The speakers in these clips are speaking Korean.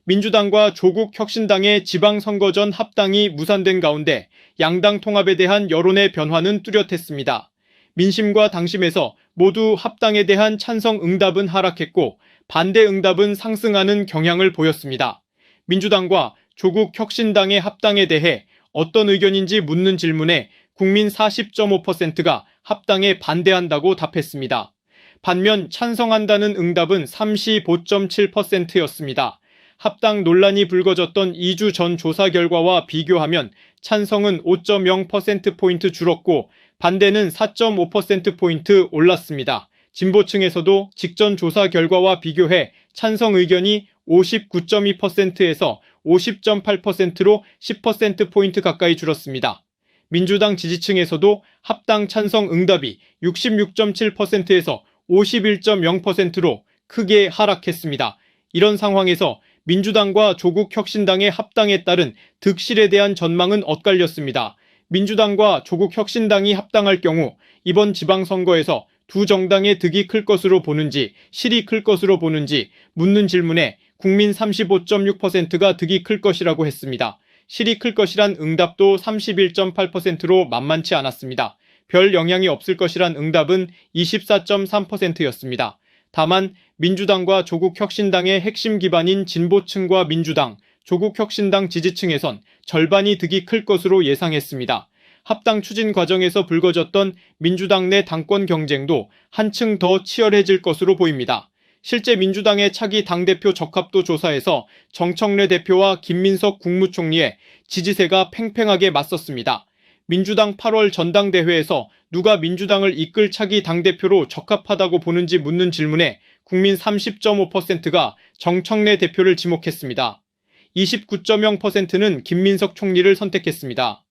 민주당과 조국혁신당의 지방선거 전 합당이 무산된 가운데 양당 통합에 대한 여론의 변화는 뚜렷했습니다. 민심과 당심에서 모두 합당에 대한 찬성 응답은 하락했고 반대 응답은 상승하는 경향을 보였습니다. 민주당과 조국혁신당의 합당에 대해 어떤 의견인지 묻는 질문에 국민 40.5%가 합당에 반대한다고 답했습니다. 반면 찬성한다는 응답은 35.7%였습니다. 합당 논란이 불거졌던 2주 전 조사 결과와 비교하면 찬성은 5.0%포인트 줄었고 반대는 4.5%포인트 올랐습니다. 진보층에서도 직전 조사 결과와 비교해 찬성 의견이 59.2%에서 50.8%로 10%포인트 가까이 줄었습니다. 민주당 지지층에서도 합당 찬성 응답이 66.7%에서 51.0%로 크게 하락했습니다. 이런 상황에서 민주당과 조국혁신당의 합당에 따른 득실에 대한 전망은 엇갈렸습니다. 민주당과 조국혁신당이 합당할 경우 이번 지방선거에서 두 정당의 득이 클 것으로 보는지 실이 클 것으로 보는지 묻는 질문에 국민 35.6%가 득이 클 것이라고 했습니다. 실이 클 것이란 응답도 31.8%로 만만치 않았습니다. 별 영향이 없을 것이란 응답은 24.3%였습니다. 다만 민주당과 조국혁신당의 핵심 기반인 진보층과 민주당, 조국혁신당 지지층에선 절반이 득이 클 것으로 예상했습니다. 합당 추진 과정에서 불거졌던 민주당 내 당권 경쟁도 한층 더 치열해질 것으로 보입니다. 실제 민주당의 차기 당대표 적합도 조사에서 정청래 대표와 김민석 국무총리의 지지세가 팽팽하게 맞섰습니다. 민주당 8월 전당대회에서 누가 민주당을 이끌 차기 당대표로 적합하다고 보는지 묻는 질문에 국민 30.5%가 정청래 대표를 지목했습니다. 29.0%는 김민석 총리를 선택했습니다.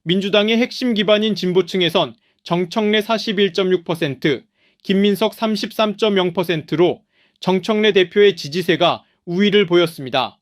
민주당의 핵심 기반인 진보층에선 정청래 41.6%, 김민석 33.0%로 정청래 대표의 지지세가 우위를 보였습니다.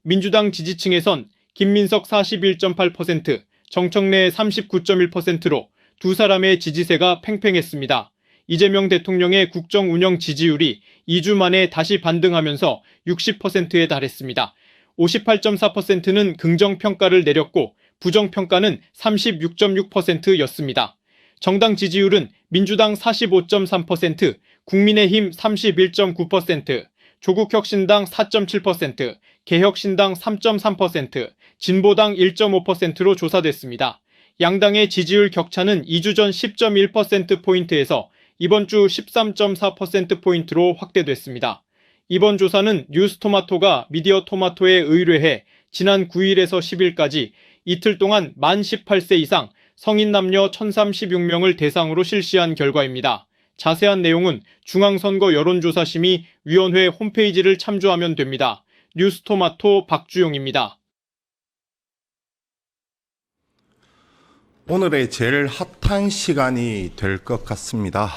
민주당 지지층에선 김민석 41.8%, 정청래 39.1%로 두 사람의 지지세가 팽팽했습니다. 이재명 대통령의 국정 운영 지지율이 2주 만에 다시 반등하면서 60%에 달했습니다. 58.4%는 긍정평가를 내렸고 부정평가는 36.6%였습니다. 정당 지지율은 민주당 45.3%, 국민의힘 31.9%, 조국혁신당 4.7%, 개혁신당 3.3%, 진보당 1.5%로 조사됐습니다. 양당의 지지율 격차는 2주 전 10.1%포인트에서 이번 주 13.4%포인트로 확대됐습니다. 이번 조사는 뉴스토마토가 미디어토마토에 의뢰해 지난 9일에서 10일까지 이틀 동안 만 18세 이상 성인 남녀 1036명을 대상으로 실시한 결과입니다. 자세한 내용은 중앙선거 여론조사심의위원회 홈페이지를 참조하면 됩니다. 뉴스토마토 박주용입니다. 오늘의 제일 핫한 시간이 될 것 같습니다.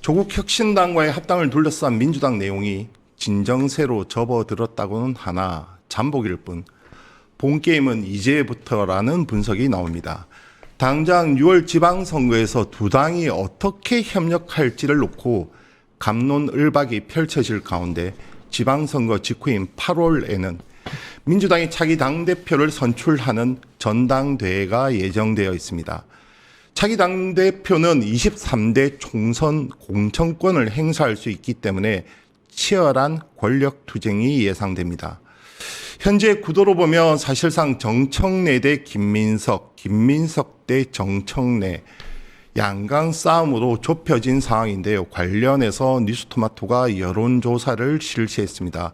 조국혁신당과의 합당을 둘러싼 민주당 내용이 진정세로 접어들었다고는 하나 잠복일 뿐 본게임은 이제부터라는 분석이 나옵니다. 당장 6월 지방선거에서 두 당이 어떻게 협력할지를 놓고 갑론을박이 펼쳐질 가운데 지방선거 직후인 8월에는 민주당이 차기 당대표를 선출하는 전당대회가 예정되어 있습니다. 차기 당대표는 23대 총선 공천권을 행사할 수 있기 때문에 치열한 권력 투쟁이 예상됩니다. 현재 구도로 보면 사실상 정청래 대 김민석, 김민석 대 정청래 양강 싸움으로 좁혀진 상황인데요. 관련해서 뉴스토마토가 여론조사를 실시했습니다.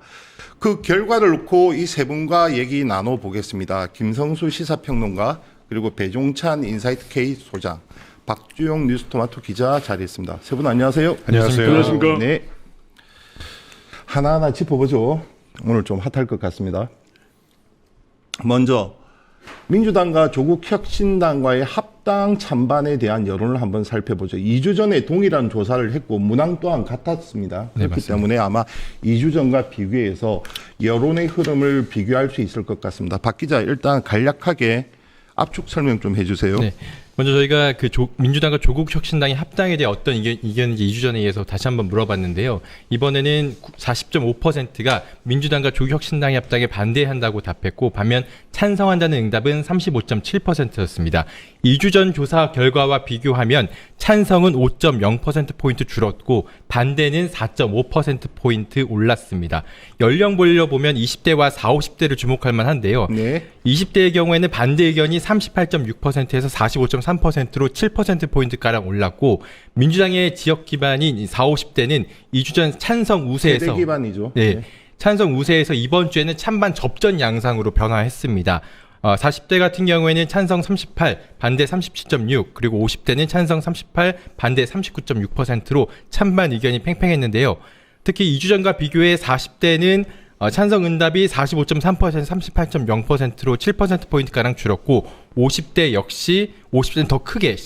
그 결과를 놓고 이 세 분과 얘기 나눠보겠습니다. 김성수 시사평론가 그리고 배종찬 인사이트K 소장, 박주용 뉴스토마토 기자 자리했습니다. 세 분 안녕하세요. 안녕하세요. 안녕하십니까. 네. 하나하나 짚어보죠. 오늘 좀 핫할 것 같습니다. 먼저 민주당과 조국혁신당과의 합당 찬반에 대한 여론을 한번 살펴보죠. 2주 전에 동일한 조사를 했고 문항 또한 같았습니다. 네, 그렇기 맞습니다. 때문에 아마 2주 전과 비교해서 여론의 흐름을 비교할 수 있을 것 같습니다. 박 기자 일단 간략하게 압축 설명 좀 해주세요. 네. 먼저 저희가 민주당과 조국혁신당의 합당에 대해 어떤 의견인지 2주 전에 이어서 다시 한번 물어봤는데요. 이번에는 40.5%가 민주당과 조국혁신당의 합당에 반대한다고 답했고, 반면 찬성한다는 응답은 35.7%였습니다. 2주 전 조사 결과와 비교하면 찬성은 5.0%포인트 줄었고 반대는 4.5%포인트 올랐습니다. 연령별로 보면 20대와 40, 50대를 주목할 만한데요. 네. 20대의 경우에는 반대 의견이 38.6%에서 45.3%로 7%포인트가량 올랐고, 민주당의 지역 기반인 40, 50대는 2주 전 찬성 우세에서 세대 기반이죠. 네, 찬성 우세에서 이번 주에는 찬반 접전 양상으로 변화했습니다. 40대 같은 경우에는 찬성 38, 반대 37.6, 그리고 50대는 찬성 38, 반대 39.6%로 찬반 의견이 팽팽했는데요. 특히 2주 전과 비교해 40대는 찬성 응답이 45.3%, 38.0%로 7%포인트가량 줄었고, 50대 역시 50대는 더 크게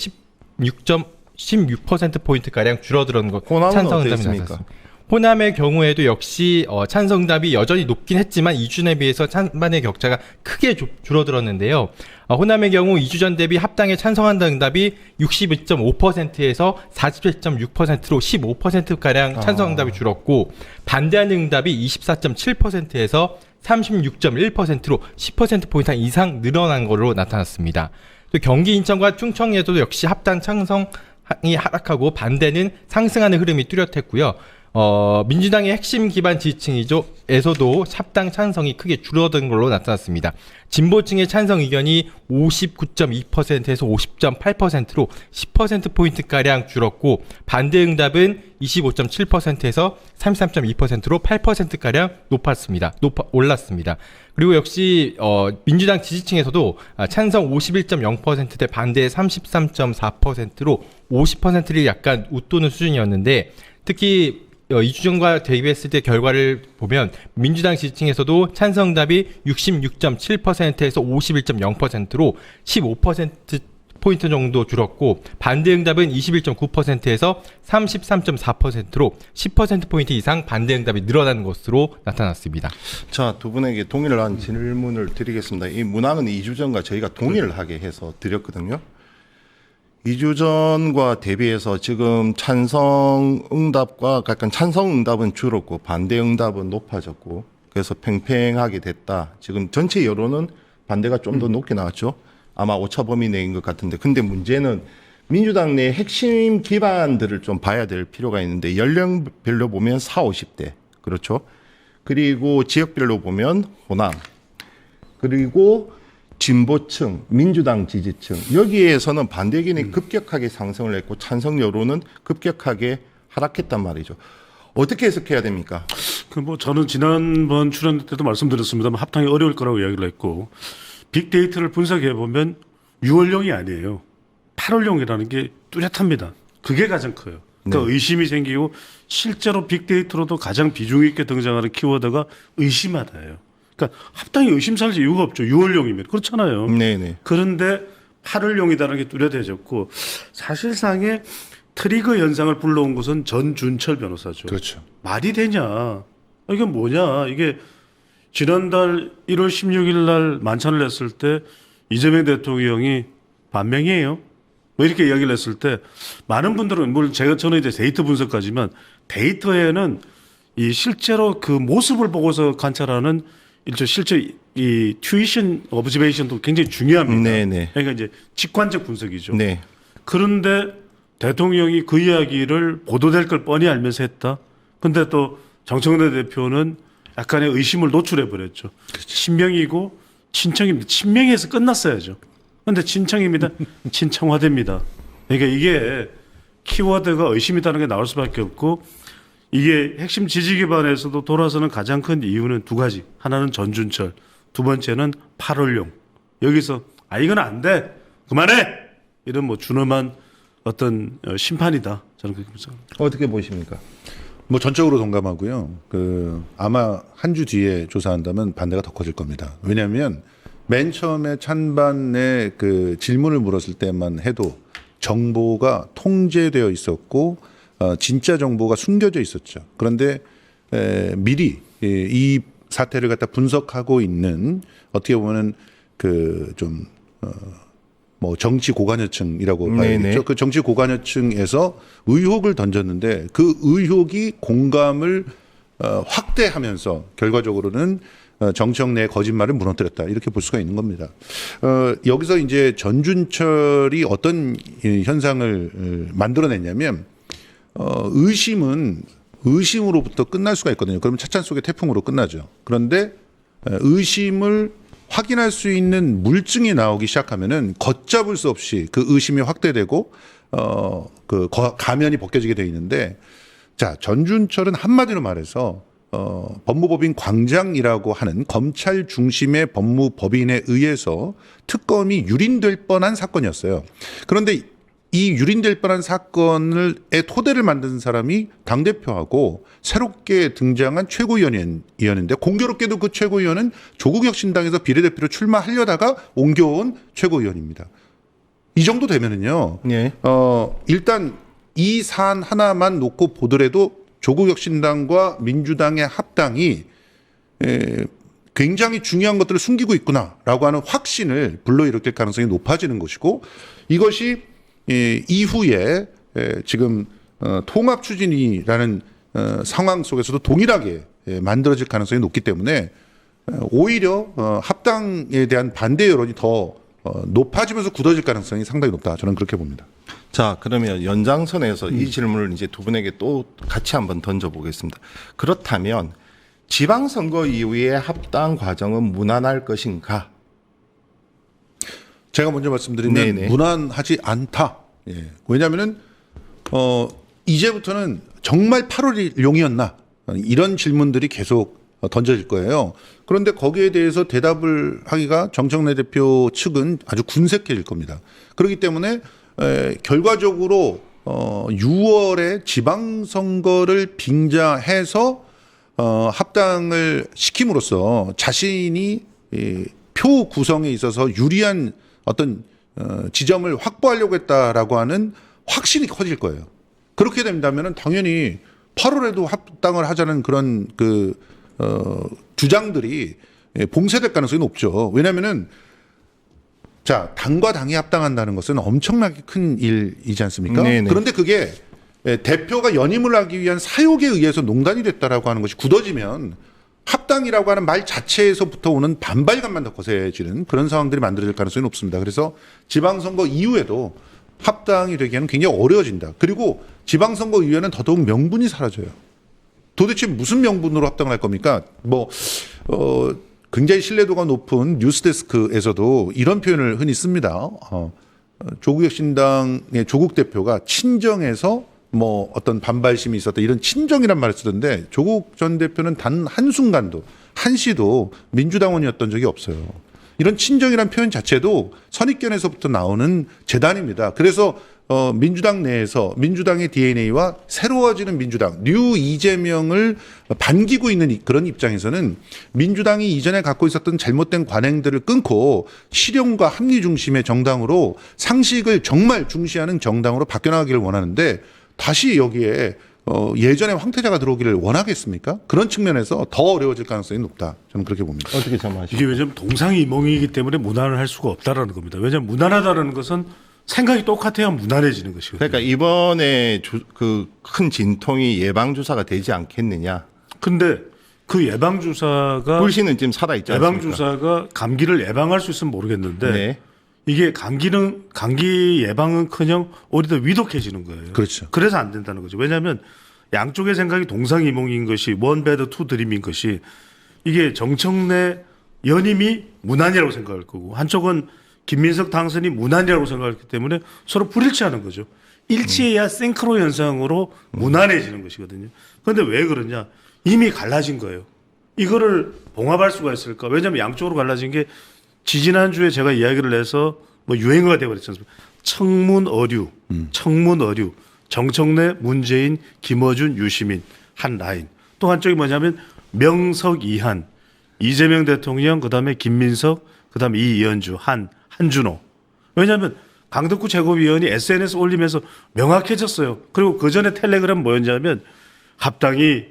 16%포인트가량 줄어드는 것. 찬성 응답이 나섰습니다. 호남의 경우에도 역시 찬성답이 여전히 높긴 했지만 2주 전에 비해서 찬반의 격차가 크게 줄어들었는데요. 호남의 경우 2주 전 대비 합당에 찬성한다는 응답이 62.5%에서 47.6%로 15%가량 찬성 응답이 줄었고, 반대하는 응답이 24.7%에서 36.1%로 10%포인트 이상 늘어난 걸로 나타났습니다. 또 경기 인천과 충청에도 역시 합당 찬성이 하락하고 반대는 상승하는 흐름이 뚜렷했고요. 민주당의 핵심 기반 지지층에서도 합당 찬성이 크게 줄어든 걸로 나타났습니다. 진보층의 찬성 의견이 59.2%에서 50.8%로 10%포인트가량 줄었고, 반대 응답은 25.7%에서 33.2%로 8%가량 올랐습니다. 그리고 역시 민주당 지지층에서도 찬성 51.0%대 반대 33.4%로 50%를 약간 웃도는 수준이었는데, 특히 2주 전과 대비했을 때 결과를 보면 민주당 지지층에서도 찬성답이 66.7%에서 51.0%로 15%포인트 정도 줄었고, 반대 응답은 21.9%에서 33.4%로 10%포인트 이상 반대 응답이 늘어나는 것으로 나타났습니다. 자, 두 분에게 동의를 한 질문을 드리겠습니다. 이 문항은 2주 전과 저희가 동의를 하게 해서 드렸거든요. 2주 전과 대비해서 지금 찬성 응답과 약간 찬성 응답은 줄었고 반대 응답은 높아졌고, 그래서 팽팽하게 됐다. 지금 전체 여론은 반대가 좀 더 높게 나왔죠. 아마 오차 범위 내인 것 같은데, 근데 문제는 민주당 내 핵심 기반들을 좀 봐야 될 필요가 있는데, 연령별로 보면 40, 50대 그렇죠. 그리고 지역별로 보면 호남, 그리고 진보층, 민주당 지지층, 여기에서는 반대 의견이 급격하게 상승을 했고 찬성 여론은 급격하게 하락했단 말이죠. 어떻게 해석해야 됩니까? 저는 지난번 출연 때도 말씀드렸습니다만 합당이 어려울 거라고 이야기를 했고, 빅데이터를 분석해 보면 6월령이 아니에요. 8월령이라는 게 뚜렷합니다. 그게 가장 커요. 그러니까 의심이 생기고, 실제로 빅데이터로도 가장 비중 있게 등장하는 키워드가 의심하다예요. 그러니까 합당이 의심살 이유가 없죠. 6월령이면 그렇잖아요. 네네. 그런데 8월령이다라는 게 뚜렷해졌고, 사실상의 트리거 현상을 불러온 것은 전준철 변호사죠. 그렇죠. 말이 되냐? 이게 뭐냐? 이게 지난달 1월 16일 날 만찬을 했을 때 이재명 대통령이 반명이에요. 뭐 이렇게 이야기를 했을 때 많은 분들은 물론 저는 이제 데이터 분석까지만 데이터에는 이 실제로 그 모습을 보고서 관찰하는 실제 이 튜이션 오브저베이션도 굉장히 중요합니다. 네네. 그러니까 이제 직관적 분석이죠. 네. 그런데 대통령이 그 이야기를 보도될 걸 뻔히 알면서 했다. 근데 또 정청래 대표는 약간의 의심을 노출해 버렸죠. 그렇죠. 친명이고 친청입니다. 친명에서 끝났어야죠. 근데 친청입니다. 친청화됩니다. 그러니까 이게 키워드가 의심이다는 게 나올 수밖에 없고, 이게 핵심 지지 기반에서도 돌아서는 가장 큰 이유는 두 가지. 하나는 전준철, 두 번째는 8월용. 여기서 이건 안 돼, 그만해, 이런 뭐 준엄한 어떤 심판이다. 저는 그렇게 생각합니다. 어떻게 보십니까? 전적으로 동감하고요. 아마 한 주 뒤에 조사한다면 반대가 더 커질 겁니다. 왜냐하면 맨 처음에 찬반에 질문을 물었을 때만 해도 정보가 통제되어 있었고, 진짜 정보가 숨겨져 있었죠. 그런데 미리 이 사태를 갖다 분석하고 있는, 어떻게 보면은 뭐 정치 고관여층이라고 네네. 봐야겠죠. 그 정치 고관여층에서 의혹을 던졌는데 그 의혹이 공감을 확대하면서 결과적으로는 정청 내 거짓말을 무너뜨렸다 이렇게 볼 수가 있는 겁니다. 여기서 이제 전준철이 어떤 현상을 만들어냈냐면 의심은 의심으로부터 끝날 수가 있거든요. 그러면 차찬 속의 태풍으로 끝나죠. 그런데 의심을 확인할 수 있는 물증이 나오기 시작하면은 걷잡을 수 없이 그 의심이 확대되고 가면이 벗겨지게 돼 있는데 자 전준철은 한마디로 말해서 법무법인 광장이라고 하는 검찰 중심의 법무법인에 의해서 특검이 유린될 뻔한 사건이었어요. 그런데 이 유린될 뻔한 사건의 토대를 만든 사람이 당대표하고 새롭게 등장한 최고위원인데 공교롭게도 그 최고위원은 조국혁신당에서 비례대표로 출마하려다가 옮겨온 최고위원입니다. 이 정도 되면은요. 예. 일단 이 사안 하나만 놓고 보더라도 조국혁신당과 민주당의 합당이 굉장히 중요한 것들을 숨기고 있구나라고 하는 확신을 불러일으킬 가능성이 높아지는 것이고 이것이 이후에 지금 통합 추진이라는 상황 속에서도 동일하게 만들어질 가능성이 높기 때문에 오히려 합당에 대한 반대 여론이 더 높아지면서 굳어질 가능성이 상당히 높다. 저는 그렇게 봅니다. 자, 그러면 연장선에서 이 질문을 이제 두 분에게 또 같이 한번 던져보겠습니다. 그렇다면 지방선거 이후의 합당 과정은 무난할 것인가? 제가 먼저 말씀드리면 네네. 무난하지 않다. 예. 왜냐하면은 이제부터는 정말 8월 용이었나 이런 질문들이 계속 던져질 거예요. 그런데 거기에 대해서 대답을 하기가 정청래 대표 측은 아주 군색해질 겁니다. 그렇기 때문에 결과적으로 6월에 지방선거를 빙자해서 합당을 시킴으로써 자신이 표 구성에 있어서 유리한 어떤 지점을 확보하려고 했다라고 하는 확신이 커질 거예요. 그렇게 된다면 당연히 8월에도 합당을 하자는 그런 주장들이 봉쇄될 가능성이 높죠. 왜냐하면은 자 당과 당이 합당한다는 것은 엄청나게 큰 일이지 않습니까? 네네. 그런데 그게 대표가 연임을 하기 위한 사욕에 의해서 농단이 됐다라고 하는 것이 굳어지면 합당이라고 하는 말 자체에서부터 오는 반발감만 더 거세지는 그런 상황들이 만들어질 가능성이 높습니다. 그래서 지방선거 이후에도 합당이 되기에는 굉장히 어려워진다. 그리고 지방선거 이후에는 더더욱 명분이 사라져요. 도대체 무슨 명분으로 합당을 할 겁니까? 굉장히 신뢰도가 높은 뉴스데스크에서도 이런 표현을 흔히 씁니다. 조국혁신당의 조국 대표가 친정에서 뭐 어떤 반발심이 있었다 이런 친정이란 말을 쓰던데 조국 전 대표는 단 한순간도 한시도 민주당원이었던 적이 없어요. 이런 친정이란 표현 자체도 선입견에서부터 나오는 재단입니다. 그래서 민주당 내에서 민주당의 DNA와 새로워지는 민주당, 뉴 이재명을 반기고 있는 그런 입장에서는 민주당이 이전에 갖고 있었던 잘못된 관행들을 끊고 실용과 합리 중심의 정당으로 상식을 정말 중시하는 정당으로 바뀌어나가기를 원하는데 다시 여기에 예전에 황태자가 들어오기를 원하겠습니까? 그런 측면에서 더 어려워질 가능성이 높다. 저는 그렇게 봅니다. 어떻게 전망하십니까? 이게 왜냐하면 동상이몽이기 때문에 무난을 할 수가 없다라는 겁니다. 왜냐하면 무난하다는 것은 생각이 똑같아야 무난해지는 것이거든요. 그러니까 이번에 그 큰 진통이 예방주사가 되지 않겠느냐. 근데 그 예방주사가 불씨는 지금 살아있지 않습니까? 예방주사가 감기를 예방할 수 있으면 모르겠는데 네. 이게 감기 예방은커녕 오히려 더 위독해지는 거예요. 그렇죠. 그래서 안 된다는 거죠. 왜냐하면 양쪽의 생각이 동상이몽인 것이 원 배드 투 드림인 것이 이게 정청래 연임이 무난이라고 생각할 거고 한쪽은 김민석 당선이 무난이라고 생각했기 때문에 서로 불일치하는 거죠. 일치해야 싱크로 현상으로 무난해지는 것이거든요. 그런데 왜 그러냐? 이미 갈라진 거예요. 이거를 봉합할 수가 있을까? 왜냐하면 양쪽으로 갈라진 게 지지난주에 제가 이야기를 해서 뭐 유행어가 되어버렸지 않습니까? 청문 어류, 정청래, 문재인, 김어준, 유시민 한 라인. 또 한쪽이 뭐냐면 명석, 이한, 이재명 대통령, 그다음에 김민석, 그다음에 이연주, 한준호. 왜냐하면 강덕구 최고위원이 SNS 올리면서 명확해졌어요. 그리고 그 전에 텔레그램 뭐였냐면 합당이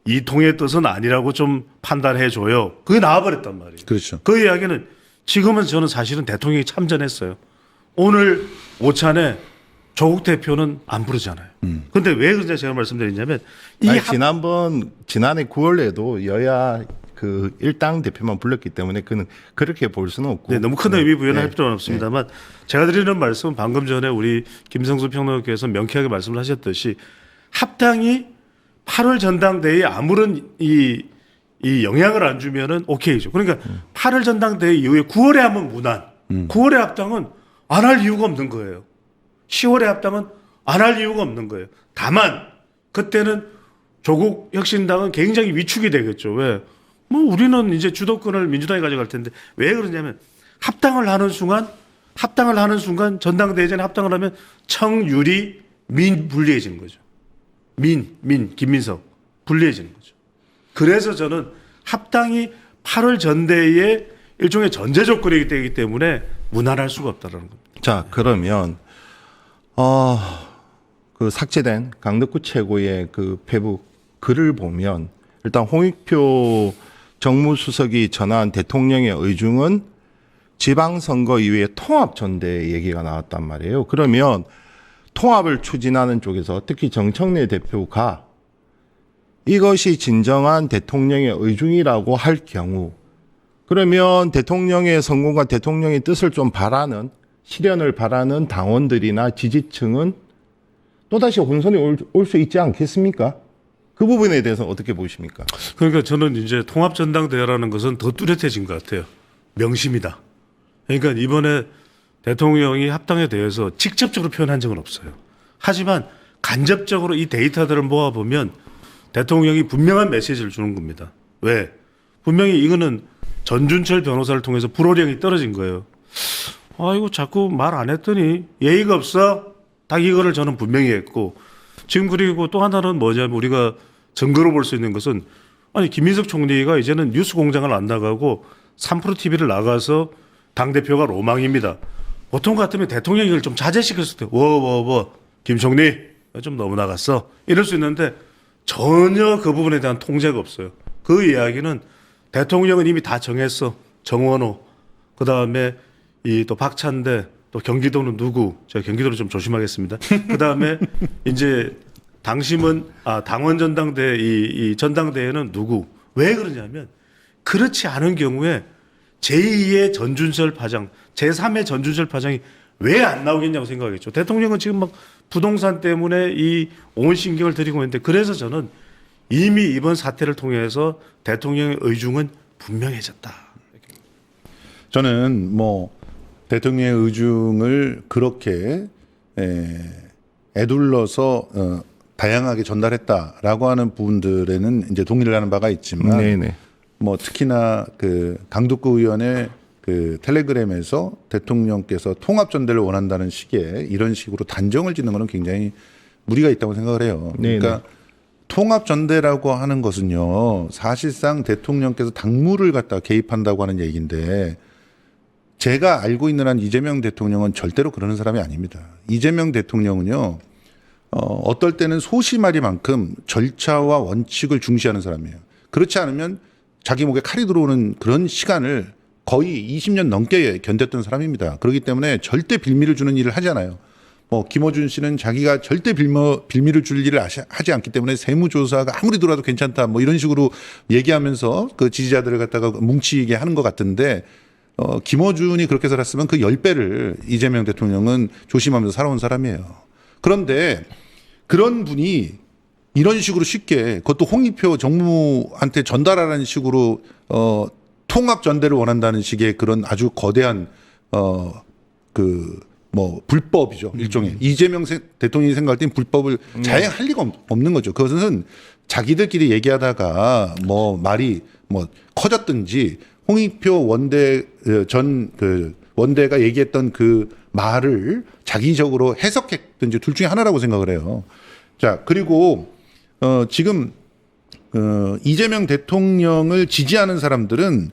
이 통의 뜻은 아니라고 좀 판단해 줘요. 그게 나와버렸단 말이에요. 그렇죠. 그 이야기는 지금은 저는 사실은 대통령이 참전했어요. 오늘 오찬에 조국 대표는 안 부르잖아요. 근데 왜 그런지 제가 말씀드리냐면 아니, 지난해 9월에도 여야 그 일당 대표만 불렀기 때문에 그는 그렇게 볼 수는 없고. 네, 너무 큰 의미 부여는 네. 할 필요는 없습니다만 제가 드리는 말씀은 방금 전에 우리 김성수 평론가께서 명쾌하게 말씀을 하셨듯이 합당이 8월 전당대회에 아무런 이 영향을 안 주면은 오케이죠. 그러니까 8월 전당대회 이후에 9월에 하면 무난, 9월에 합당은 안 할 이유가 없는 거예요. 10월에 합당은 안 할 이유가 없는 거예요. 다만 그때는 조국 혁신당은 굉장히 위축이 되겠죠. 왜? 뭐 우리는 이제 주도권을 민주당이 가져갈 텐데 왜 그러냐면 합당을 하는 순간 전당대회전에 합당을 하면 청유리 민 불리해지는 거죠. 김민석 불리해지는 거죠. 그래서 저는 합당이 8월 전대회의 일종의 전제 조건이기 되기 때문에 무난할 수가 없다라는 겁니다. 자, 그러면 그 삭제된 강덕구 최고의 그 페북 글을 보면 일단 홍익표 정무수석이 전한 대통령의 의중은 지방선거 이후에 통합 전대 얘기가 나왔단 말이에요. 그러면 통합을 추진하는 쪽에서 특히 정청래 대표가 이것이 진정한 대통령의 의중이라고 할 경우 그러면 대통령의 성공과 대통령의 뜻을 좀 바라는 실현을 바라는 당원들이나 지지층은 또다시 혼선이 올 수 있지 않겠습니까? 그 부분에 대해서 어떻게 보십니까? 그러니까 저는 이제 통합전당대회라는 것은 더 뚜렷해진 것 같아요. 명심이다. 그러니까 이번에 대통령이 합당에 대해서 직접적으로 표현한 적은 없어요. 하지만 간접적으로 이 데이터들을 모아보면 대통령이 분명한 메시지를 주는 겁니다. 왜? 분명히 이거는 전준철 변호사를 통해서 불호령이 떨어진 거예요. 아이고 자꾸 말 안 했더니 예의가 없어. 딱 이거를 저는 분명히 했고 지금 그리고 또 하나는 뭐냐면 우리가 증거로 볼 수 있는 것은 아니 김민석 총리가 이제는 뉴스 공장을 안 나가고 3프로 TV를 나가서 당대표가 로망입니다. 보통 같으면 대통령이 이걸 좀 자제시켰을 때 김 총리 좀 너무 나갔어 이럴 수 있는데 전혀 그 부분에 대한 통제가 없어요. 그 이야기는 대통령은 이미 다 정했어. 정원호 그다음에 이 또 박찬대 또 경기도는 누구? 제가 경기도를 좀 조심하겠습니다. 그다음에 이제 당심은 당원 전당대 이 전당대회는 누구? 왜 그러냐면 그렇지 않은 경우에 제2의 전준철 파장, 제3의 전준철 파장이 왜 안 나오겠냐고 생각하겠죠. 대통령은 지금 막 부동산 때문에 이 온 신경을 들이고 있는데 그래서 저는 이미 이번 사태를 통해서 대통령의 의중은 분명해졌다. 저는 뭐 대통령의 의중을 그렇게 애둘러서 다양하게 전달했다라고 하는 부분들에는 이제 동의를 하는 바가 있지만 네네. 뭐 특히나 그 강덕구 의원의 그 텔레그램에서 대통령께서 통합 전대를 원한다는 식의 이런 식으로 단정을 짓는 것은 굉장히 무리가 있다고 생각을 해요. 그러니까 통합 전대라고 하는 것은요 사실상 대통령께서 당무를 갖다 개입한다고 하는 얘기인데 제가 알고 있는 한 이재명 대통령은 절대로 그러는 사람이 아닙니다. 이재명 대통령은요 어떨 때는 소심하리만큼 절차와 원칙을 중시하는 사람이에요. 그렇지 않으면 자기 목에 칼이 들어오는 그런 시간을 거의 20년 넘게 견뎠던 사람입니다. 그렇기 때문에 절대 빌미를 주는 일을 하지 않아요. 뭐 김어준 씨는 자기가 절대 빌미를 줄 일을 하지 않기 때문에 세무조사가 아무리 들어와도 괜찮다 뭐 이런 식으로 얘기하면서 그 지지자들을 갖다가 뭉치게 하는 것 같은데 김어준이 그렇게 살았으면 그 10배를 이재명 대통령은 조심하면서 살아온 사람이에요. 그런데 그런 분이 이런 식으로 쉽게 그것도 홍익표 정무한테 전달하라는 식으로 통합 전대를 원한다는 식의 그런 아주 거대한 뭐 불법이죠 일종의 이재명 대통령이 생각할 땐 불법을 자행할 리가 없는 거죠. 그것은 자기들끼리 얘기하다가 뭐 말이 뭐 커졌든지 홍익표 원대가 얘기했던 그 말을 자기적으로 해석했든지 둘 중에 하나라고 생각을 해요. 자 그리고 지금 이재명 대통령을 지지하는 사람들은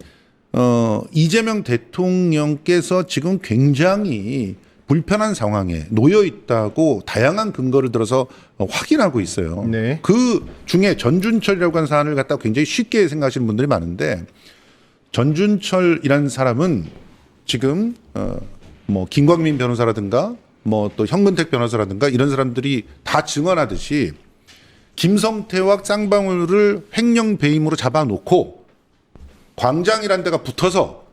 이재명 대통령께서 지금 굉장히 불편한 상황에 놓여 있다고 다양한 근거를 들어서 확인하고 있어요. 네. 그 중에 전준철이라고 하는 사안을 갖다가 굉장히 쉽게 생각하시는 분들이 많은데 전준철이라는 사람은 지금 뭐 김광민 변호사라든가 뭐 또 현근택 변호사라든가 이런 사람들이 다 증언하듯이 김성태와 쌍방울을 횡령 배임으로 잡아놓고 광장이란 데가 붙어서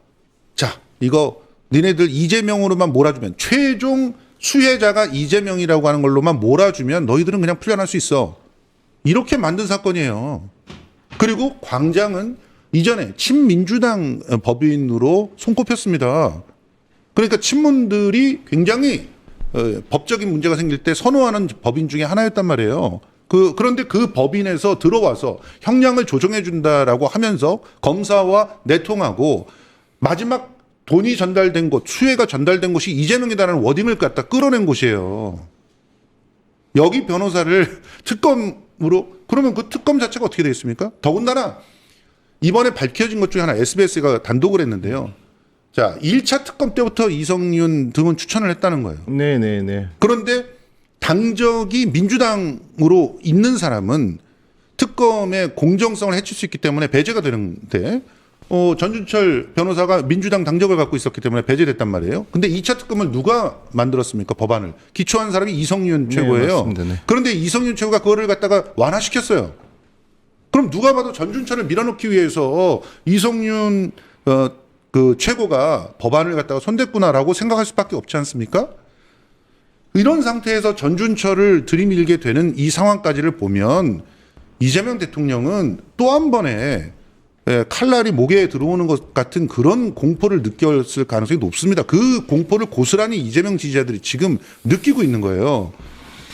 자 이거 니네들 이재명으로만 몰아주면 최종 수혜자가 이재명이라고 하는 걸로만 몰아주면 너희들은 그냥 풀려날 수 있어. 이렇게 만든 사건이에요. 그리고 광장은 이전에 친민주당 법인으로 손꼽혔습니다. 그러니까 친문들이 굉장히 법적인 문제가 생길 때 선호하는 법인 중에 하나였단 말이에요. 그런데 그 법인에서 들어와서 형량을 조정해 준다라고 하면서 검사와 내통하고 마지막 돈이 전달된 곳, 수혜가 전달된 곳이 이재명이다라는 워딩을 갖다 끌어낸 곳이에요. 여기 변호사를 특검으로 그러면 그 특검 자체가 어떻게 되겠습니까? 더군다나 이번에 밝혀진 것 중에 하나 SBS가 단독을 했는데요. 자, 1차 특검 때부터 이성윤 등은 추천을 했다는 거예요. 네네네. 그런데 당적이 민주당으로 있는 사람은 특검의 공정성을 해칠 수 있기 때문에 배제가 되는데 전준철 변호사가 민주당 당적을 갖고 있었기 때문에 배제됐단 말이에요. 근데 2차 특검을 누가 만들었습니까? 법안을. 기초한 사람이 이성윤 최고예요. 네, 맞습니다. 네. 그런데 이성윤 최고가 그거를 갖다가 완화시켰어요. 그럼 누가 봐도 전준철을 밀어넣기 위해서 이성윤 그 최고가 법안을 갖다가 손댔구나라고 생각할 수밖에 없지 않습니까? 이런 상태에서 전준철을 들이밀게 되는 이 상황까지를 보면 이재명 대통령은 또 한 번의 칼날이 목에 들어오는 것 같은 그런 공포를 느꼈을 가능성이 높습니다. 그 공포를 고스란히 이재명 지지자들이 지금 느끼고 있는 거예요.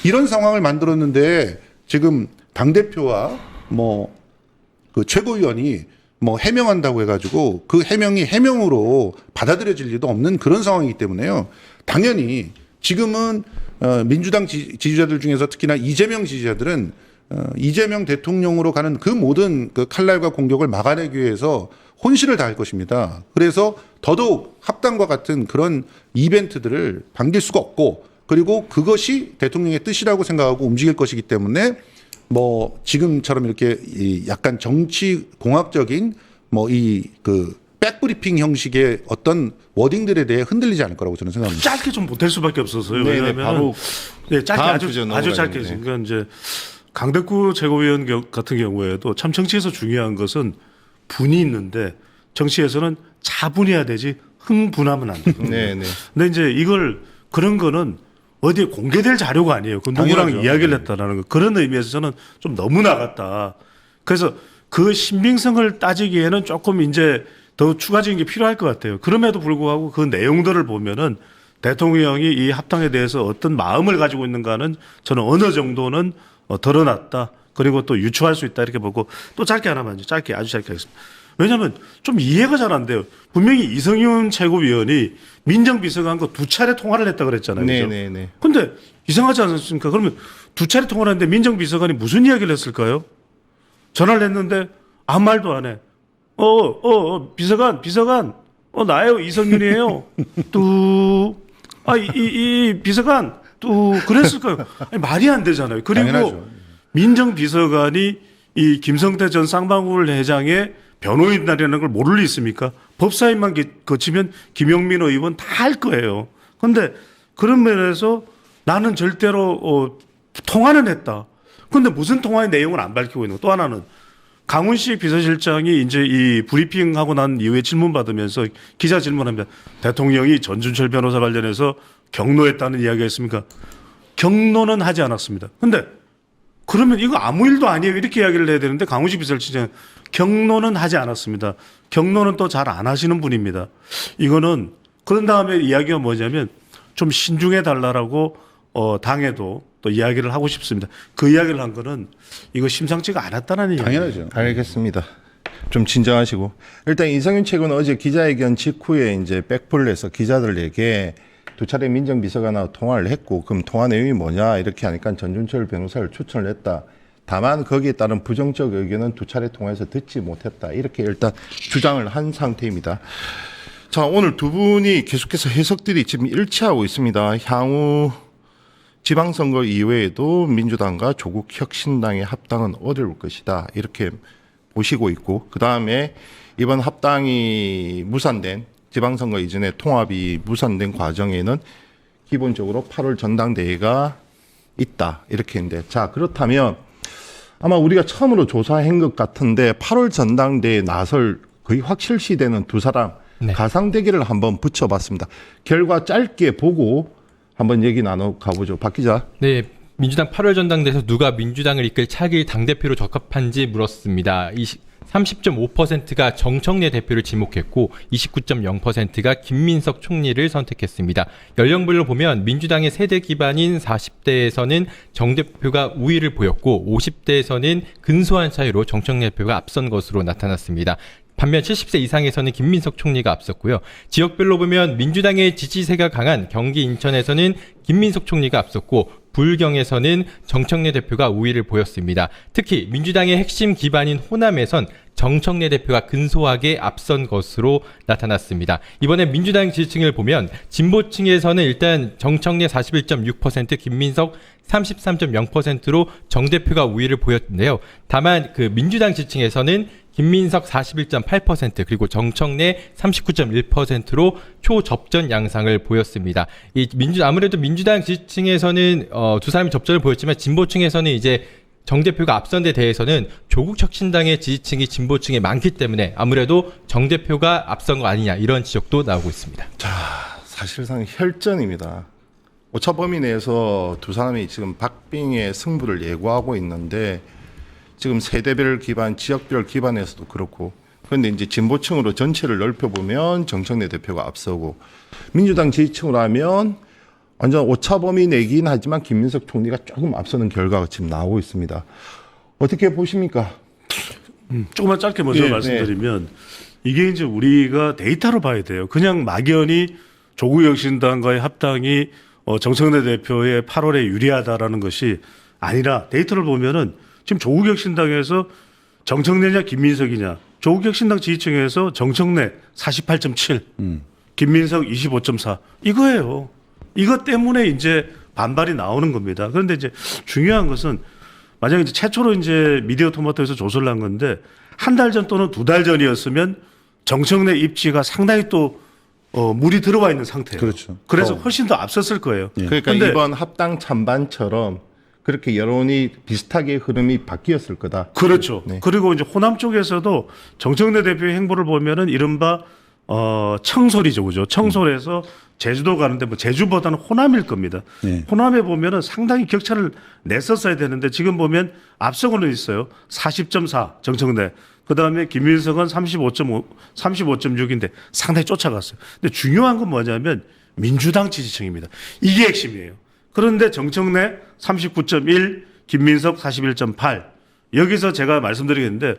이런 상황을 만들었는데 지금 당대표와 뭐 그 최고위원이 뭐 해명한다고 해가지고 그 해명이 해명으로 받아들여질 리도 없는 그런 상황이기 때문에요. 당연히 지금은 민주당 지지자들 중에서 특히나 이재명 지지자들은 이재명 대통령으로 가는 그 모든 그 칼날과 공격을 막아내기 위해서 혼신을 다할 것입니다. 그래서 더더욱 합당과 같은 그런 이벤트들을 반길 수가 없고 그리고 그것이 대통령의 뜻이라고 생각하고 움직일 것이기 때문에 뭐 지금처럼 이렇게 약간 정치 공학적인 뭐 이 그 백브리핑 형식의 어떤 워딩들에 대해 흔들리지 않을 거라고 저는 생각합니다. 짧게 좀 못할 수밖에 없었어요. 네네, 왜냐하면 바로 네, 짧게 다음 아주 주제 짧게. 넘어가야 그러니까 이제 강백구 최고위원 같은 경우에도 참 정치에서 중요한 것은 분이 있는데 정치에서는 차분해야 되지 흥분하면 안 돼요. 네네. 근데 이제 이걸 그런 거는 어디에 공개될 자료가 아니에요. 그 누구랑 당연하죠. 이야기를 했다라는 거. 그런 의미에서 저는 좀 너무 나갔다. 그래서 그 신빙성을 따지기에는 조금 이제 더 추가적인 게 필요할 것 같아요. 그럼에도 불구하고 그 내용들을 보면은 대통령이 이 합당에 대해서 어떤 마음을 가지고 있는가는 저는 어느 정도는 드러났다. 그리고 또 유추할 수 있다 이렇게 보고 또 짧게 하나만 짧게 아주 짧게 하겠습니다. 왜냐하면 좀 이해가 잘 안 돼요. 분명히 이성윤 최고위원이 민정비서관과 2차례 통화를 했다 그랬잖아요. 그죠? 네네네. 근데 이상하지 않습니까? 그러면 2차례 통화를 했는데 민정비서관이 무슨 이야기를 했을까요? 전화를 했는데 아무 말도 안 해. 비서관. 나예요. 이성윤이에요. 이 비서관. 그랬을까요? 아니, 말이 안 되잖아요. 그리고 당연하죠. 민정비서관이 이 김성태 전 쌍방울 회장의 변호인단이라는 걸 모를 리 있습니까? 법사위만 거치면 김용민 의원 다 할 거예요. 그런데 그런 면에서 나는 절대로 통화는 했다. 그런데 무슨 통화의 내용을 안 밝히고 있는 거. 또 하나는 강훈식 비서실장이 이제 이 브리핑하고 난 이후에 질문 받으면서 기자 질문하면 대통령이 전준철 변호사 관련해서 경로했다는 이야기가 있습니까? 경로는 하지 않았습니다. 근데 그러면 이거 아무 일도 아니에요. 이렇게 이야기를 해야 되는데 강훈식 비서실장 경로는 하지 않았습니다. 경로는 또 잘 안 하시는 분입니다. 이거는 그런 다음에 이야기가 뭐냐면 좀 신중해 달라라고 당에도 또 이야기를 하고 싶습니다. 그 이야기를 한 거는 이거 심상치가 않았다는 이야기예요. 당연하죠. 알겠습니다. 좀 진정하시고 일단 이성윤 최고는 어제 기자회견 직후에 이제 백풀을 해서 기자들에게 2차례 민정비서관하고 통화를 했고 그럼 통화 내용이 뭐냐 이렇게 하니까 전준철 변호사를 추천을 했다. 다만 거기에 따른 부정적 의견은 2차례 통화에서 듣지 못했다. 이렇게 일단 주장을 한 상태입니다. 자, 오늘 두 분이 계속해서 해석들이 지금 일치하고 있습니다. 향후 지방선거 이외에도 민주당과 조국혁신당의 합당은 어려울 것이다. 이렇게 보시고 있고 그 다음에 이번 합당이 무산된 지방선거 이전에 통합이 무산된 과정에는 기본적으로 8월 전당대회가 있다 이렇게 했는데, 자 그렇다면 아마 우리가 처음으로 조사한 것 같은데 8월 전당대회에 나설 거의 확실시되는 두 사람 네. 가상 대결을 한번 붙여봤습니다. 결과 짧게 보고 한번 얘기 나눠 가보죠. 박 기자. 네, 민주당 8월 전당대회에서 누가 민주당을 이끌 차기 당대표로 적합한지 물었습니다. 30.5%가 정청래 대표를 지목했고 29.0%가 김민석 총리를 선택했습니다. 연령별로 보면 민주당의 세대 기반인 40대에서는 정 대표가 우위를 보였고 50대에서는 근소한 차이로 정청래 대표가 앞선 것으로 나타났습니다. 반면 70세 이상에서는 김민석 총리가 앞섰고요. 지역별로 보면 민주당의 지지세가 강한 경기 인천에서는 김민석 총리가 앞섰고 불경에서는 정청래 대표가 우위를 보였습니다. 특히 민주당의 핵심 기반인 호남에선 정청래 대표가 근소하게 앞선 것으로 나타났습니다. 이번에 민주당 지지층을 보면 진보층에서는 일단 정청래 41.6%, 김민석 33.0%로 정 대표가 우위를 보였는데요. 다만 그 민주당 지지층에서는 김민석 41.8% 그리고 정청래 39.1%로 초접전 양상을 보였습니다. 아무래도 민주당 지지층에서는 두 사람이 접전을 보였지만 진보층에서는 이제 정 대표가 앞선 데 대해서는 조국 혁신당의 지지층이 진보층에 많기 때문에 아무래도 정 대표가 앞선 거 아니냐 이런 지적도 나오고 있습니다. 자, 사실상 혈전입니다. 오차범위 내에서 두 사람이 지금 박빙의 승부를 예고하고 있는데 지금 세대별 기반, 지역별 기반에서도 그렇고, 그런데 이제 진보층으로 전체를 넓혀보면 정청래 대표가 앞서고, 민주당 지지층으로 하면 완전 오차범위 내긴 하지만 김민석 총리가 조금 앞서는 결과가 지금 나오고 있습니다. 어떻게 보십니까? 조금만 짧게 먼저 네, 말씀드리면 이게 이제 우리가 데이터로 봐야 돼요. 그냥 막연히 조국혁신당과의 합당이 정청래 대표의 8월에 유리하다라는 것이 아니라 데이터를 보면은 지금 조국혁신당에서 정청래냐 김민석이냐, 조국혁신당 지지층에서 정청래 48.7, 김민석 25.4 이거예요. 이것 때문에 이제 반발이 나오는 겁니다. 그런데 이제 중요한 것은 만약에 이제 최초로 이제 미디어 토마토에서 조사를 한 건데 한 달 전 또는 두 달 전이었으면 정청래 입지가 상당히 또 물이 들어와 있는 상태예요. 그렇죠. 그래서 훨씬 더 앞섰을 거예요. 그러니까 근데 이번 합당 찬반처럼 그렇게 여론이 비슷하게 흐름이 바뀌었을 거다. 그렇죠. 네. 그리고 이제 호남 쪽에서도 정청래 대표의 행보를 보면은 이른바 청솔이죠, 그죠? 청솔에서 제주도 가는데 뭐 제주보다는 호남일 겁니다. 네. 호남에 보면은 상당히 격차를 냈었어야 되는데 지금 보면 앞서고는 있어요. 40.4 정청래. 그 다음에 김민석은 35.5, 35.6인데 상당히 쫓아갔어요. 근데 중요한 건 뭐냐면 민주당 지지층입니다. 이게 핵심이에요. 그런데 정청래 39.1, 김민석 41.8. 여기서 제가 말씀드리겠는데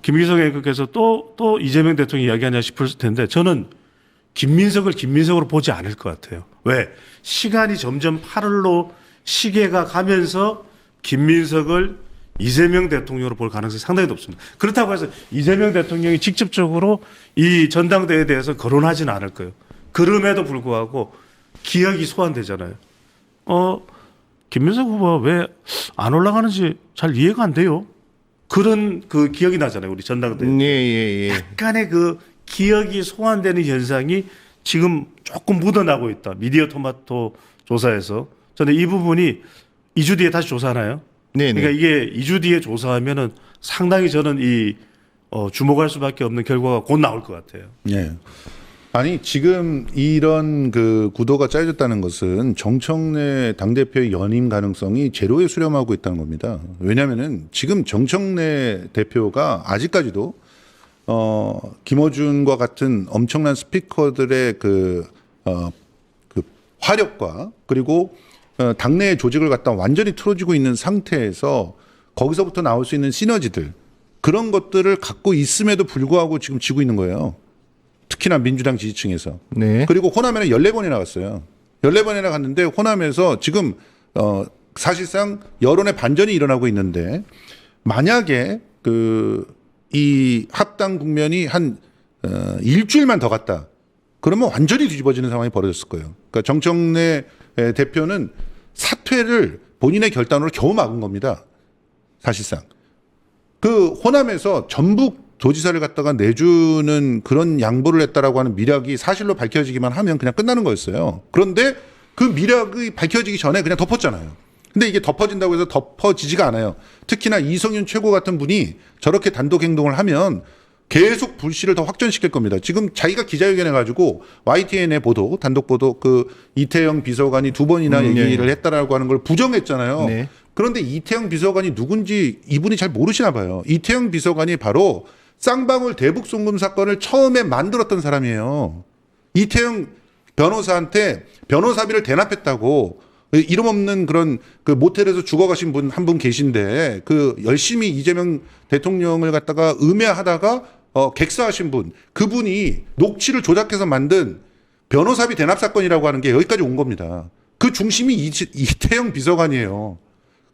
김기성 앵커께서 또 이재명 대통령 이야기하냐 싶을 텐데 저는 김민석을 김민석으로 보지 않을 것 같아요. 왜? 시간이 점점 8월로 시계가 가면서 김민석을 이재명 대통령으로 볼 가능성이 상당히 높습니다. 그렇다고 해서 이재명 대통령이 직접적으로 이 전당대회에 대해서 거론하지는 않을 거예요. 그럼에도 불구하고 기억이 소환되잖아요. 김민석 후보가 왜 안 올라가는지 잘 이해가 안 돼요. 그런 그 기억이 나잖아요. 우리 전당대회. 예. 약간의 그 기억이 소환되는 현상이 지금 조금 묻어나고 있다. 미디어 토마토 조사에서. 저는 이 부분이 2주 뒤에 다시 조사하나요? 네네. 그러니까 이게 2주 뒤에 조사하면은 상당히 저는 주목할 수밖에 없는 결과가 곧 나올 것 같아요. 예. 아니 지금 이런 그 구도가 짜여졌다는 것은 정청래 당대표의 연임 가능성이 제로에 수렴하고 있다는 겁니다. 왜냐하면은 지금 정청래 대표가 아직까지도 김어준과 같은 엄청난 스피커들의 그 화력과 그리고 당내의 조직을 갖다 완전히 틀어지고 있는 상태에서 거기서부터 나올 수 있는 시너지들 그런 것들을 갖고 있음에도 불구하고 지금 지고 있는 거예요. 특히나 민주당 지지층에서. 네. 그리고 호남에는 14번이나 갔어요. 14번이나 갔는데 호남에서 지금 사실상 여론의 반전이 일어나고 있는데 만약에 이 합당 국면이 한 일주일만 더 갔다. 그러면 완전히 뒤집어지는 상황이 벌어졌을 거예요. 그러니까 정청래 대표는 사퇴를 본인의 결단으로 겨우 막은 겁니다. 사실상. 그 호남에서 전북 도지사를 갖다가 내주는 그런 양보를 했다라고 하는 미락이 사실로 밝혀지기만 하면 그냥 끝나는 거였어요. 그런데 그 미락이 밝혀지기 전에 그냥 덮었잖아요. 근데 이게 덮어진다고 해서 덮어지지가 않아요. 특히나 이성윤 최고 같은 분이 저렇게 단독 행동을 하면 계속 불씨를 더 확전시킬 겁니다. 지금 자기가 기자회견 해가지고 YTN의 보도, 단독 보도 그 이태영 비서관이 2번이나 얘기를 했다라고 하는 걸 부정했잖아요. 네. 그런데 이태영 비서관이 누군지 이분이 잘 모르시나 봐요. 이태영 비서관이 바로 쌍방울 대북 송금 사건을 처음에 만들었던 사람이에요. 이태영 변호사한테 변호사비를 대납했다고 이름 없는 그런 그 모텔에서 죽어가신 분 한 분 계신데 그 열심히 이재명 대통령을 갖다가 음해하다가 객사하신 분 그분이 녹취를 조작해서 만든 변호사비 대납 사건이라고 하는 게 여기까지 온 겁니다. 그 중심이 이태영 비서관이에요.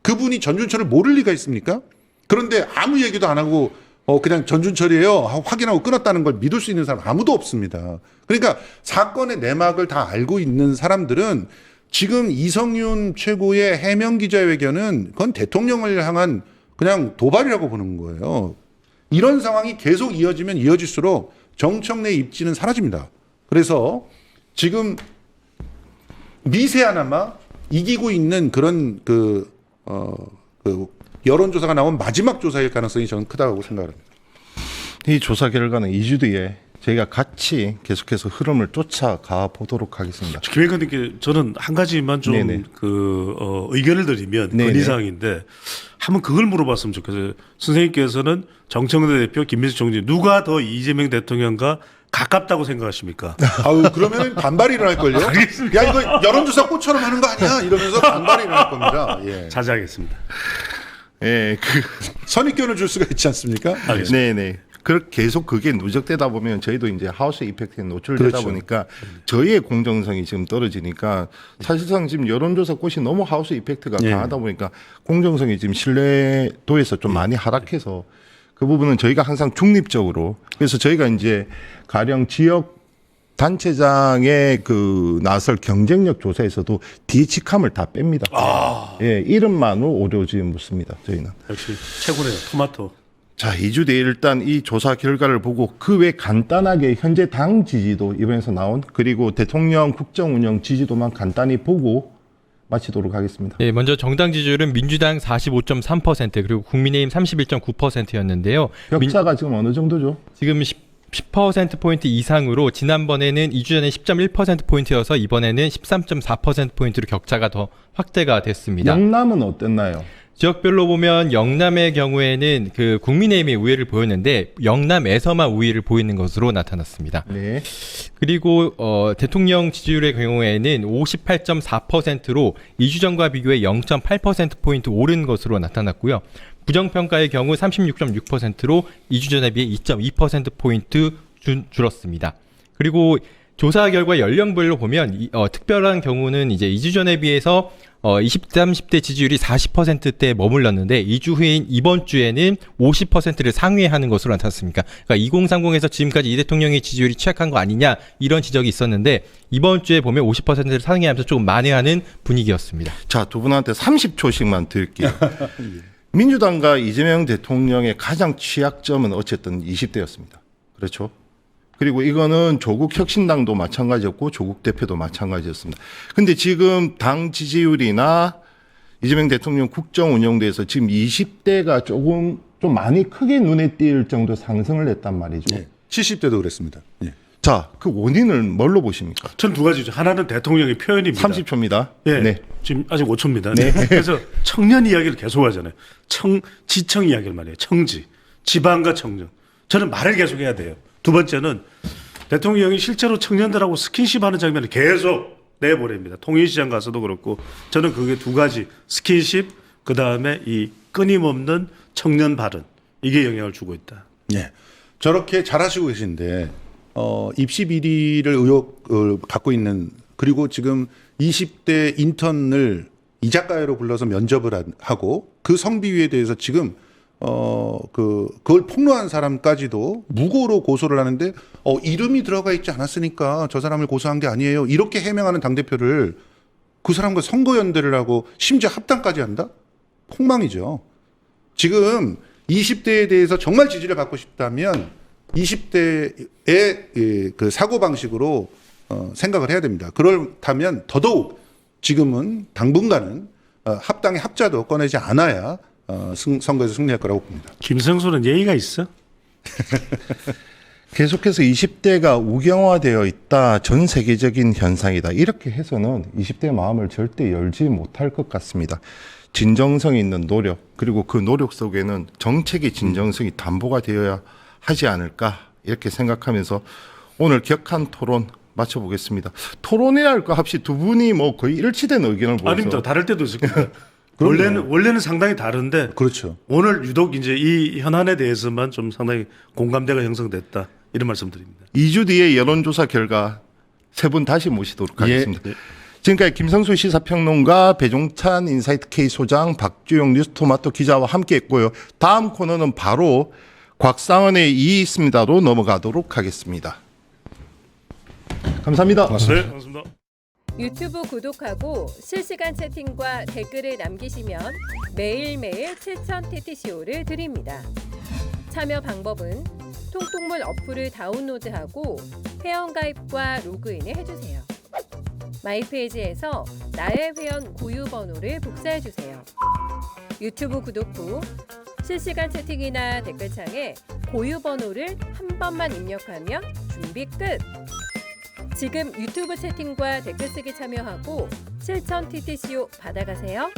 그분이 전준철을 모를 리가 있습니까? 그런데 아무 얘기도 안 하고 그냥 전준철이에요 하고 확인하고 끊었다는 걸 믿을 수 있는 사람 아무도 없습니다. 그러니까 사건의 내막을 다 알고 있는 사람들은 지금 이성윤 최고의 해명 기자회견은 그건 대통령을 향한 그냥 도발이라고 보는 거예요. 이런 상황이 계속 이어지면 이어질수록 정청래 입지는 사라집니다. 그래서 지금 미세하나마 이기고 있는 그런 그 여론조사가 나온 마지막 조사일 가능성이 저는 크다고 생각합니다. 이 조사 결과는 2주 뒤에 저희가 같이 계속해서 흐름을 쫓아가 보도록 하겠습니다. 김행관님께 저는 한 가지만 좀 네네. 의견을 드리면 네네. 건의사항인데 한번 그걸 물어봤으면 좋겠어요. 선생님께서는 정청래 대표, 김민수 총리 누가 더 이재명 대통령과 가깝다고 생각하십니까? 아유 그러면 반발이 일어날걸요? 야 이거 여론조사 꽃처럼 하는 거 아니야? 이러면서 반발이 일어날 겁니다. 예. 자제하겠습니다. 예, 선입견을 줄 수가 있지 않습니까? 네네. 계속 그게 누적되다 보면 저희도 이제 하우스 이펙트에 노출되다 그렇죠. 보니까 저희의 공정성이 지금 떨어지니까 사실상 지금 여론조사 꽃이 너무 하우스 이펙트가 예. 강하다 보니까 공정성이 지금 신뢰도에서 좀 많이 하락해서 그 부분은 저희가 항상 중립적으로 그래서 저희가 이제 가령 지역 단체장의 그 나설 경쟁력 조사에서도 디치캄을 다 뺍니다. 예, 이름만으로 오로지 묻습니다. 저희는. 역시 최고네요. 토마토. 자, 2주 뒤에 일단 이 조사 결과를 보고 그 외 간단하게 현재 당 지지도 이번에서 나온 그리고 대통령 국정 운영 지지도만 간단히 보고 마치도록 하겠습니다. 예, 먼저 정당 지지율은 민주당 45.3% 그리고 국민의힘 31.9%였는데요. 격차가 지금 어느 정도죠? 지금 10%포인트 이상으로 지난번에는 2주 전에 10.1%포인트여서 이번에는 13.4%포인트로 격차가 더 확대가 됐습니다. 영남은 어땠나요? 지역별로 보면 영남의 경우에는 그 국민의힘이 우위를 보였는데 영남에서만 우위를 보이는 것으로 나타났습니다. 네. 그리고 대통령 지지율의 경우에는 58.4%로 2주 전과 비교해 0.8%포인트 오른 것으로 나타났고요. 부정평가의 경우 36.6%로 2주 전에 비해 2.2%포인트 줄었습니다. 그리고 조사 결과 연령별로 보면 특별한 경우는 이제 2주 전에 비해서 20, 30대 지지율이 40%대에 머물렀는데 2주 후인 이번 주에는 50%를 상회하는 것으로 나타났습니다. 그러니까 2030에서 지금까지 이 대통령의 지지율이 취약한 거 아니냐 이런 지적이 있었는데 이번 주에 보면 50%를 상회하면서 조금 만회하는 분위기였습니다. 자, 두 분한테 30초씩만 드릴게요. 민주당과 이재명 대통령의 가장 취약점은 어쨌든 20대였습니다. 그렇죠? 그리고 이거는 조국 혁신당도 마찬가지였고 조국 대표도 마찬가지였습니다. 근데 지금 당 지지율이나 이재명 대통령 국정 운영대에서 지금 20대가 조금 좀 많이 크게 눈에 띌 정도 상승을 했단 말이죠. 예. 70대도 그랬습니다. 예. 자, 그 원인을 뭘로 보십니까? 전 두 가지죠. 하나는 대통령의 표현입니다. 30초입니다. 예. 네. 지금 아직 5초입니다. 그래서 청년 이야기를 계속 하잖아요. 지청 이야기를 말해요. 청지. 지방과 청년. 저는 말을 계속 해야 돼요. 두 번째는 대통령이 실제로 청년들하고 스킨십 하는 장면을 계속 내보냅니다. 통일시장 가서도 그렇고 저는 그게 두 가지 스킨십 그다음에 이 끊임없는 청년 발언 이게 영향을 주고 있다. 예. 저렇게 잘하시고 계신데 입시 비리를 의혹을 갖고 있는 그리고 지금 20대 인턴을 이자카야로 불러서 면접을 하고 그 성비위에 대해서 지금 그걸 폭로한 사람까지도 무고로 고소를 하는데 이름이 들어가 있지 않았으니까 저 사람을 고소한 게 아니에요. 이렇게 해명하는 당대표를 그 사람과 선거연대를 하고 심지어 합당까지 한다? 폭망이죠. 지금 20대에 대해서 정말 지지를 받고 싶다면 20대의 그 사고 방식으로 생각을 해야 됩니다. 그렇다면 더더욱 지금은 당분간은 합당의 합자도 꺼내지 않아야 선거에서 승리할 거라고 봅니다. 김성수는 예의가 있어? 계속해서 20대가 우경화되어 있다. 전 세계적인 현상이다. 이렇게 해서는 20대의 마음을 절대 열지 못할 것 같습니다. 진정성 있는 노력, 그리고 그 노력 속에는 정책의 진정성이 담보가 되어야 하지 않을까 이렇게 생각하면서 오늘 격한 토론 마쳐보겠습니다. 토론이라 할 것 없이 두 분이 뭐 거의 일치된 의견을 보여서 아닙니다. 다를 때도 있을 겁니다. 원래는 상당히 다른데 그렇죠. 오늘 유독 이제 이 현안에 대해서만 좀 상당히 공감대가 형성됐다 이런 말씀드립니다. 2주 뒤에 여론조사 결과 세 분 다시 모시도록 하겠습니다. 예. 지금까지 김성수 시사평론가, 배종찬 인사이트 K 소장, 박주영 뉴스토마토 기자와 함께했고요. 다음 코너는 바로 곽상원의 이 있습니다로 넘어가도록 하겠습니다. 감사합니다. 네, 고맙습니다. 유튜브 구독하고 실시간 채팅과 댓글을 남기시면 매일매일 7천 TTCO를 드립니다. 참여 방법은 통통물 어플을 다운로드하고 회원가입과 로그인을 해주세요. 마이페이지에서 나의 회원 고유 번호를 복사해주세요. 유튜브 구독 후 실시간 채팅이나 댓글창에 고유 번호를 한 번만 입력하면 준비 끝! 지금 유튜브 채팅과 댓글 쓰기 참여하고 실천 TTCO 받아가세요.